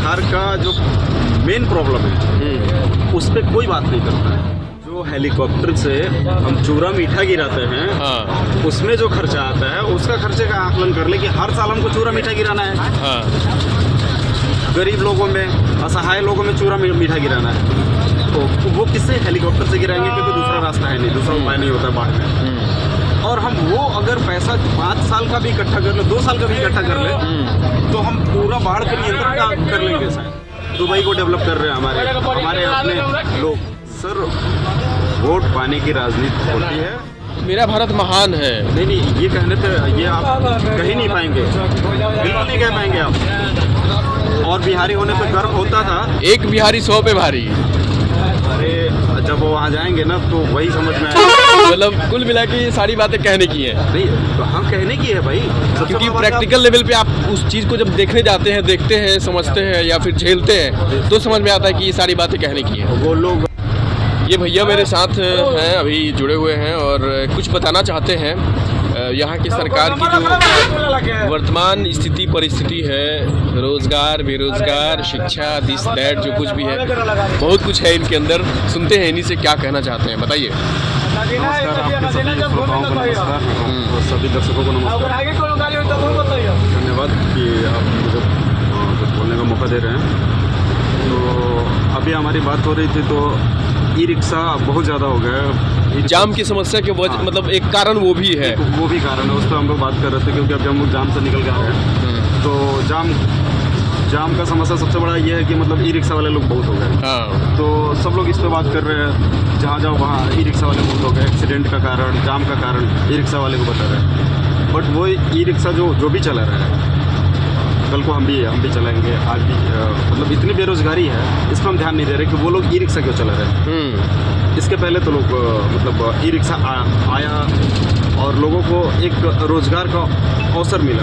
बिहार का जो main problem है उस पर कोई बात नहीं करता है। जो हेलीकॉप्टर से हम चूरा मीठा गिराते हैं, हाँ। उसमें जो खर्चा आता है उसका खर्चे का आकलन कर ले कि हर साल हमको चूरा मीठा गिराना है। हाँ। गरीब लोगों में, असहाय लोगों में चूरा मीठा गिराना है, तो वो किससे हेलीकॉप्टर से गिराएंगे? क्योंकि दूसरा रास्ता है नहीं, दूसरा उपाय नहीं होता बाढ़ में। और हम वो अगर पैसा 5 साल का भी इकट्ठा कर ले, 2 साल का भी इकट्ठा कर ले, तो हम पूरा बाढ़ पर नियंत्रण कर लेंगे। शायद दुबई को डेवलप कर रहे हैं हमारे अपने लोग। सर, वोट पाने की राजनीति होती है। मेरा भारत महान है। नहीं, ये कहने पे ये आप कह ही नहीं पाएंगे, बिल्कुल नहीं कह पाएंगे आप। और बिहारी होने पे गर्व होता था। एक बिहारी 100 पे भारी। अरे जब वो वहाँ जाएंगे ना तो वही समझ में आएगा। मतलब कुल मिला के ये सारी बातें कहने की है। नहीं, तो हम कहने की है भाई, क्योंकि प्रैक्टिकल लेवल पे आप उस चीज़ को जब देखने जाते हैं, देखते हैं, समझते हैं या फिर झेलते हैं, तो समझ में आता है कि ये सारी बातें कहने की है। वो लोग, ये भैया मेरे साथ हैं, अभी जुड़े हुए हैं और कुछ बताना चाहते हैं यहाँ की सरकार की जो वर्तमान स्थिति परिस्थिति है, रोजगार, बेरोजगार, शिक्षा, दिस दैट जो कुछ भी है, बहुत कुछ है इनके अंदर। सुनते हैं इन्हीं से क्या कहना चाहते हैं, बताइए। नमस्कार, आपके सभी श्रोताओं को नमस्कार और सभी दर्शकों को नमस्कार। धन्यवाद कि आप मुझे कुछ बोलने का मौका दे रहे हैं। तो अभी हमारी बात हो रही थी तो ई रिक्शा बहुत ज़्यादा हो गया है। जाम की समस्या के वजह, मतलब एक कारण वो भी है। वो भी कारण है, उस पर हम लोग बात कर रहे थे। क्योंकि अब हम लोग जाम से निकल के आ रहे हैं, तो जाम का समस्या सबसे बड़ा ये है कि मतलब ई रिक्शा वाले लोग बहुत हो गए। हाँ। तो सब लोग इस पर बात कर रहे हैं, जहाँ जाओ वहाँ ई रिक्शा वाले बहुत हो गए। एक्सीडेंट का कारण, जाम का कारण ई रिक्शा वाले को बता रहे हैं। बट वो ई रिक्शा जो भी चला रहा है, कल को हम भी चलाएंगे, आज भी मतलब इतनी बेरोजगारी है, इस पर हम ध्यान नहीं दे रहे कि वो लोग ई रिक्शा क्यों चला रहे हैं। इसके पहले तो लोग मतलब ई रिक्शा आया और लोगों को एक रोजगार का अवसर मिला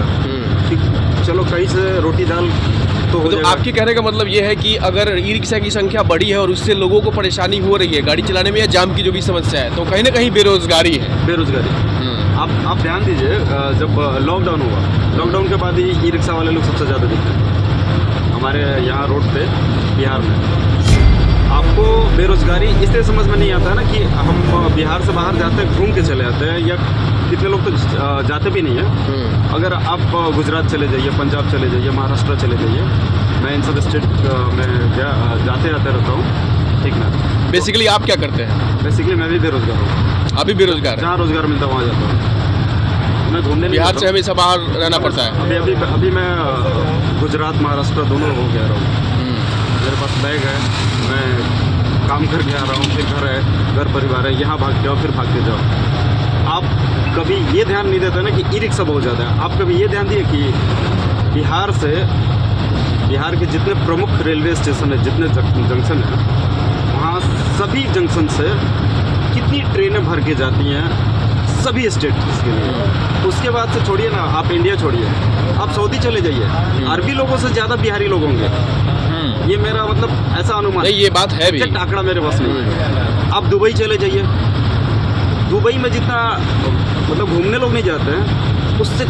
कि चलो कहीं से रोटी दाल तो हो जाएगा। आपके कहने का मतलब ये है कि अगर ई रिक्शा की संख्या बढ़ी है और उससे लोगों को परेशानी हो रही है गाड़ी चलाने में या जाम की जो भी समस्या है, तो कहीं ना कहीं बेरोजगारी है। बेरोजगारी आप ध्यान दीजिए, जब लॉकडाउन हुआ, लॉकडाउन के बाद ही ई रिक्शा वाले लोग सबसे ज़्यादा दिखे हमारे यहाँ रोड पे बिहार में। आपको बेरोजगारी इसलिए समझ में नहीं आता है ना कि हम बिहार से बाहर जाते हैं, घूम के चले जाते हैं, या कितने लोग तो जाते भी नहीं हैं। अगर आप गुजरात चले जाइए, पंजाब चले जाइए, महाराष्ट्र चले जाइए, मैं इन सब स्टेट में जाते रहता हूँ, ठीक ना। बेसिकली आप क्या करते हैं? बेसिकली मैं भी बेरोजगार हूँ। अभी बेरोजगार? जहाँ रोजगार मिलता है वहाँ जाता हूँ। मैं घूमने बिहार से हमेशा बाहर रहना पड़ता है। अभी मैं गुजरात, महाराष्ट्र दोनों हो गया रहा हूँ। मेरे पास बैग है, मैं काम करके आ रहा हूँ, फिर घर परिवार है, यहाँ भाग जाओ, फिर भाग के जाओ। आप कभी ये ध्यान नहीं देते ना कि ई रिक्शा बहुत ज़्यादा है। आप कभी ये ध्यान दिए कि बिहार के जितने प्रमुख रेलवे स्टेशन है, जितने जंक्शन हैं, वहाँ सभी जंक्शन से कितनी ट्रेनें भर के जाती हैं सभी स्टेट के लिए। उसके बाद से छोड़िए ना, आप इंडिया छोड़िए, आप सऊदी चले जाइए, अरबी लोगों से ज़्यादा बिहारी लोग होंगे। ये मेरा मतलब ऐसा अनुमान नहीं, ये बात है भी, आंकड़ा मेरे पास नहीं है। आप दुबई चले जाइए, दुबई में जितना मतलब घूमने लोग नहीं जाते हैं, उससे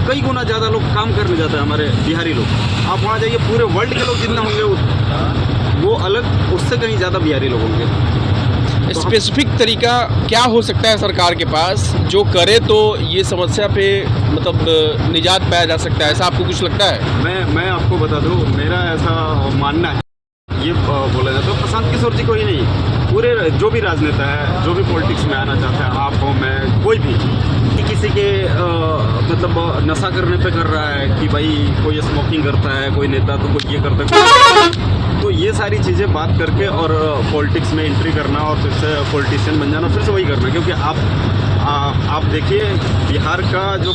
कई गुना ज़्यादा लोग काम करने जाते हैं हमारे बिहारी लोग। आप वहाँ जाइए, पूरे वर्ल्ड के लोग जितना होंगे वो अलग, उससे कहीं ज़्यादा बिहारी लोग होंगे। स्पेसिफिक तरीका क्या हो सकता है सरकार के पास जो करे तो ये समस्या पे मतलब निजात पाया जा सकता है, ऐसा आपको कुछ लगता है? मैं आपको बता दूं, मेरा ऐसा मानना है, ये बोला जाता है प्रशांत किशोर जी को ही नहीं, पूरे जो भी राजनेता है, जो भी पॉलिटिक्स में आना चाहता है, आप हो, मैं, कोई भी, किसी के मतलब नशा करने पे कर रहा है कि भाई कोई स्मोकिंग करता है, कोई नेता तो कोई ये करता है, तो ये सारी चीज़ें बात करके और पॉलिटिक्स में एंट्री करना और फिर से पॉलिटिशियन बन जाना, फिर से वही करना। क्योंकि आप देखिए, बिहार का जो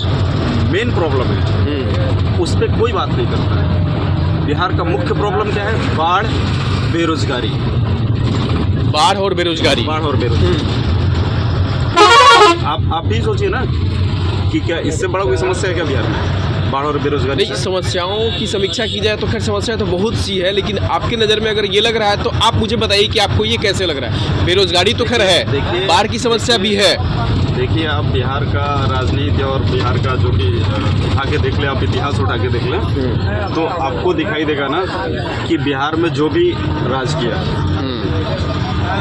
मेन प्रॉब्लम है उस पर कोई बात नहीं करता है। बिहार का मुख्य प्रॉब्लम क्या है? बाढ़, बेरोजगारी। बाढ़ और बेरोजगारी। आप भी सोचिए ना कि क्या इससे बड़ा कोई समस्या है क्या बिहार में? बाढ़ और बेरोजगारी। नहीं, समस्याओं की समीक्षा की जाए तो खैर समस्या तो बहुत सी है, लेकिन आपकी नज़र में अगर ये लग रहा है तो आप मुझे बताइए कि आपको ये कैसे लग रहा है? बेरोजगारी तो खैर है, बाढ़ की समस्या भी है, देखिए, आप बिहार का राजनीति और बिहार का जो भी उठा के देख लें, आप इतिहास उठा के देख लें, तो आपको दिखाई देगा ना कि बिहार में जो भी राज किया,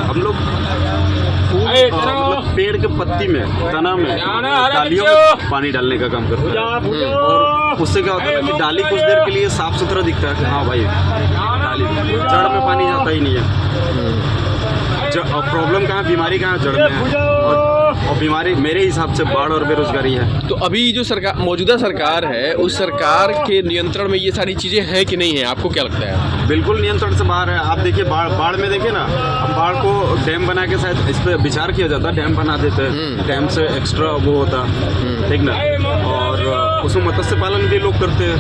हम लोग मतलब पेड़ के पत्ती में, तना में, डालियों में पानी डालने का काम करते हैं। और उससे क्या होता है कि डाली कुछ देर के लिए साफ सुथरा दिखता है कि हाँ भाई डाली, जड़ में पानी जाता ही नहीं है। प्रॉब्लम कहाँ, बीमारी कहाँ, जड़ में है। और बीमारी मेरे हिसाब से बाढ़ और बेरोजगारी है। तो अभी जो सरकार, मौजूदा सरकार है, उस सरकार के नियंत्रण में ये सारी चीज़ें हैं कि नहीं है, आपको क्या लगता है? बिल्कुल नियंत्रण से बाहर है। आप देखिए बाढ़ में देखिए ना, अब बाढ़ को डैम बना के शायद इस पर विचार किया जाता, डैम बना देते हैं, डैम से एक्स्ट्रा वो होता, ठीक ना। और उसमें मत्स्य पालन भी लोग करते हैं।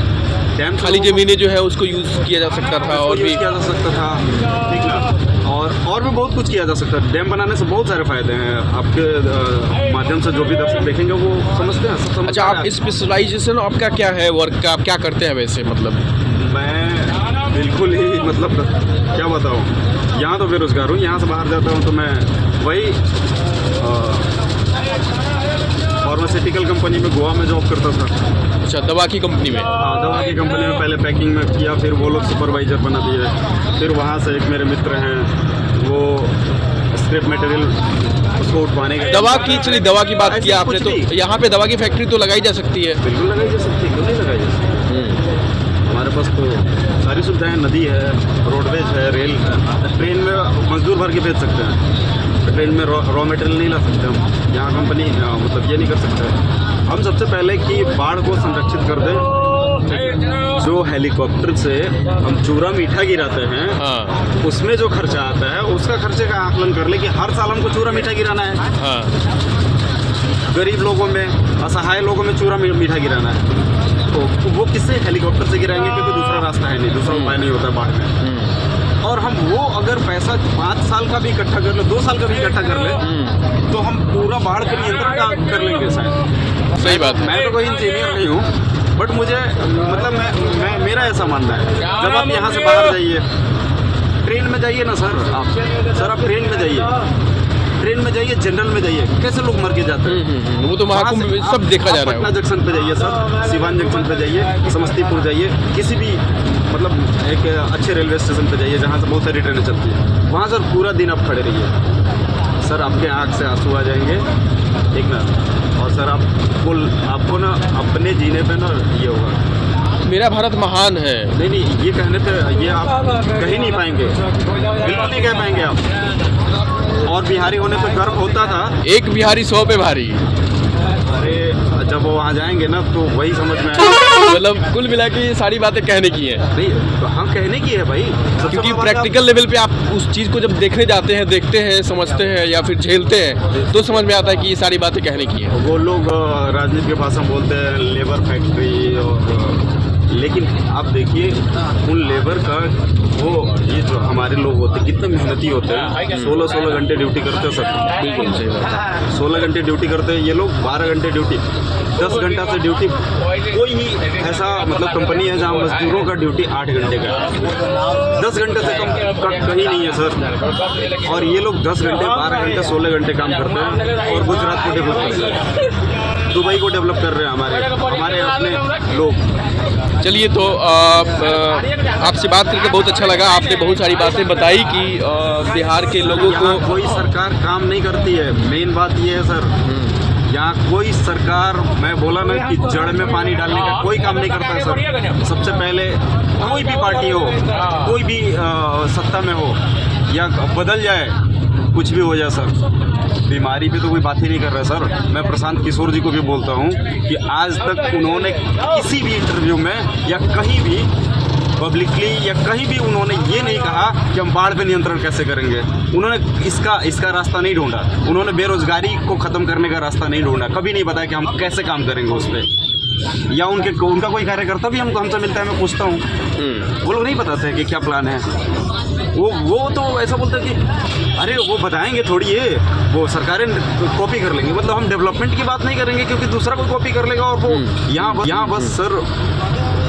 डैम खाली ज़मीनें जो है उसको यूज़ किया जा सकता था, और भी किया जा सकता था, ठीक ना। और भी बहुत कुछ किया जा सकता है। डैम बनाने से बहुत सारे फायदे हैं। आपके माध्यम से जो भी दर्शक देखेंगे वो समझते हैं, सब समझते हैं। अच्छा, आप स्पेशलाइजेशन आपका क्या है, वर्क का आप क्या करते हैं वैसे? मतलब मैं बिल्कुल ही मतलब क्या बताऊँ, यहाँ तो बेरोजगार हूँ। यहाँ से बाहर जाता हूँ तो मैं वही फार्मास्यूटिकल कंपनी में गोवा में जॉब करता था। अच्छा, दवा की कंपनी में? हाँ, दवा की कंपनी में पहले पैकिंग में किया, फिर वो लोग सुपरवाइजर बना दिए। फिर वहाँ से एक मेरे मित्र हैं, वो स्क्रैप मटेरियल उसको उठवाने के। दवा की, चलिए दवा की बात किया आपने, तो यहाँ पे दवा की फैक्ट्री तो लगाई जा सकती है? बिल्कुल लगाई जा सकती है, क्यों नहीं लगाई जा सकती। हमारे पास तो सारी सुविधाएं, नदी है, रोडवेज है, रेल है। ट्रेन में मजदूर भर के भेज सकते हैं, ट्रेन में रॉ मटेरियल नहीं ला सकते हम। यहाँ कंपनी मतलब ये नहीं कर सकते। हम सबसे पहले कि बाढ़ को संरक्षित कर दें। जो हेलीकॉप्टर से हम चूरा मीठा गिराते हैं, हाँ, उसमें जो खर्चा आता है उसका खर्चे का आकलन कर ले कि हर साल हमको चूरा मीठा गिराना है। हाँ, गरीब लोगों में, असहाय लोगों में चूरा मीठा गिराना है, तो वो किससे, हेलीकॉप्टर से गिराएंगे, क्योंकि दूसरा रास्ता है नहीं, दूसरा उपाय नहीं होता बाढ़ में। और हम वो अगर पैसा 5 साल का भी इकट्ठा कर ले, 2 साल का भी इकट्ठा कर ले, तो हम पूरा बाढ़ के नियंत्रण कर लेंगे शायद। सही बात है। मैं तो कोई इंजीनियर नहीं हूँ, बट मुझे मतलब मैं मेरा ऐसा मानना है। जब आप यहाँ से बाहर जाइए, ट्रेन में जाइए ना सर आप ट्रेन में जाइए, ट्रेन में जाइए, जनरल में जाइए, कैसे लोग मर के जाते हैं। वो तो महाकुंभ में सब देखा जा रहा है। पटना जंक्शन पे जाइए सर, सिवान जंक्शन पे जाइए, समस्तीपुर जाइए, किसी भी मतलब एक अच्छे रेलवे स्टेशन पे जाइए जहाँ से बहुत सारी ट्रेनें चलती हैं, वहाँ सर पूरा दिन आप खड़े रहिए, सर आपके आँख से आंसू आ जाएंगे, ठीक ना। और सर आपको ना अपने जीने पे ना ये होगा, मेरा भारत महान है। नहीं, ये कहने पे ये आप कहीं नहीं पाएंगे, बिल्कुल नहीं कह पाएंगे आप। और बिहारी होने पे गर्व होता था। एक बिहारी 100 पे भारी। अरे जब वो वहाँ जाएंगे ना तो वही समझ में आएगा। मतलब कुल मिला के ये सारी बातें कहने की है। नहीं, तो हम कहने की है भाई, क्योंकि प्रैक्टिकल लेवल पे आप उस चीज़ को जब देखने जाते हैं, देखते हैं, समझते हैं या फिर झेलते हैं, तो समझ में आता है कि ये सारी बातें कहने की है। वो लोग राजनीति के भाषा में बोलते हैं लेबर फैक्ट्री, और लेकिन आप देखिए उन लेबर का वो, ये जो हमारे लोग होते हैं कितने मेहनती होते हैं, 16 घंटे ड्यूटी करते हैं सर। बिल्कुल सही बात है। 16 घंटे ड्यूटी करते हैं ये लोग, 12 घंटे ड्यूटी, 10 घंटा से ड्यूटी। कोई ही ऐसा मतलब कंपनी है जहाँ मजदूरों का ड्यूटी 8 घंटे का, 10 घंटे से कम कहीं नहीं है सर। और ये लोग 10 घंटे, 12 घंटे, 16 घंटे काम करते हैं, और गुजरात को डेवलप कर रहे हैं, दुबई को डेवलप कर रहे हैं हमारे अपने लोग। चलिए, तो आपसे बात करके बहुत अच्छा लगा। आपने बहुत सारी बातें बताई कि बिहार के लोगों को कोई सरकार काम नहीं करती है, मेन बात ये है सर। यहाँ कोई सरकार, मैं बोला ना कि जड़ में पानी डालने का कोई काम नहीं करता है सर। सबसे पहले कोई भी पार्टी हो, कोई भी सत्ता में हो या बदल जाए, कुछ भी हो जाए सर, बीमारी पे तो कोई बात ही नहीं कर रहा है सर। मैं प्रशांत किशोर जी को भी बोलता हूँ कि आज तक उन्होंने किसी भी इंटरव्यू में या कहीं भी पब्लिकली या कहीं भी उन्होंने ये नहीं कहा कि हम बाढ़ पे नियंत्रण कैसे करेंगे। उन्होंने इसका रास्ता नहीं ढूंढा। उन्होंने बेरोजगारी को ख़त्म करने का रास्ता नहीं ढूंढा। कभी नहीं बताया कि हम कैसे काम करेंगे उस पर। या उनका कोई कार्यकर्ता भी हमसे मिलता है, मैं पूछता हूँ, वो लोग नहीं बताते कि क्या प्लान है। वो तो ऐसा बोलते हैं कि अरे वो बताएंगे थोड़ी है, वो सरकारें कॉपी कर लेंगे। मतलब हम डेवलपमेंट की बात नहीं करेंगे क्योंकि दूसरा कोई कॉपी कर लेगा। और वो यहाँ बस सर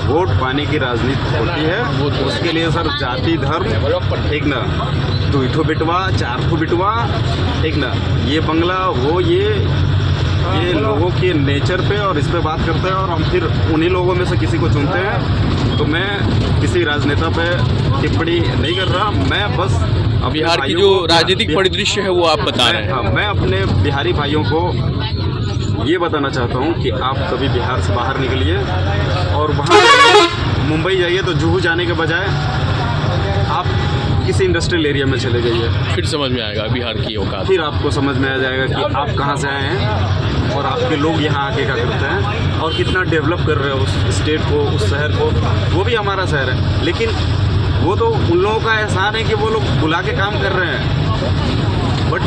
वोट पाने की राजनीति होती है। उसके लिए सर जाति धर्म, ठीक ना, 2 बिटवा 4 बिटवा, ठीक ना, ये बंगला वो ये ये लोगों के नेचर पे और इस पे बात करते हैं और हम फिर उन्हीं लोगों में से किसी को चुनते हैं। तो मैं किसी राजनेता पे टिप्पणी नहीं कर रहा, मैं बस अपने बिहार की भाइयों जो को- राजनीतिक परिदृश्य है वो आप बता रहे हैं। हाँ, मैं अपने बिहारी भाइयों को ये बताना चाहता हूँ कि आप कभी बिहार से बाहर निकलिए और वहाँ मुंबई जाइए तो जुहू जाने के बजाय आप किसी इंडस्ट्रियल एरिया में चले जाइए, फिर समझ में आएगा बिहार की औकात। फिर आपको समझ में आ जाएगा कि आप कहाँ से आए हैं और आपके लोग यहाँ आके क्या करते हैं और कितना डेवलप कर रहे हैं उस स्टेट को, उस शहर को। वो भी हमारा शहर है, लेकिन वो तो उन लोगों का एहसान है कि वो लोग बुला के काम कर रहे हैं, बट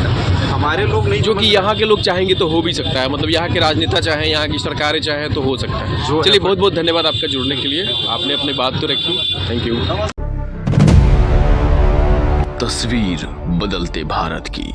हमारे लोग नहीं, जो कि यहाँ के लोग चाहेंगे तो हो भी सकता है, मतलब यहाँ के राजनेता चाहें, यहाँ की सरकारें चाहें तो हो सकता है। जो है चलिए, बहुत बहुत धन्यवाद आपका जुड़ने के लिए, आपने अपनी बात तो रखी। Thank you. तस्वीर बदलते भारत की।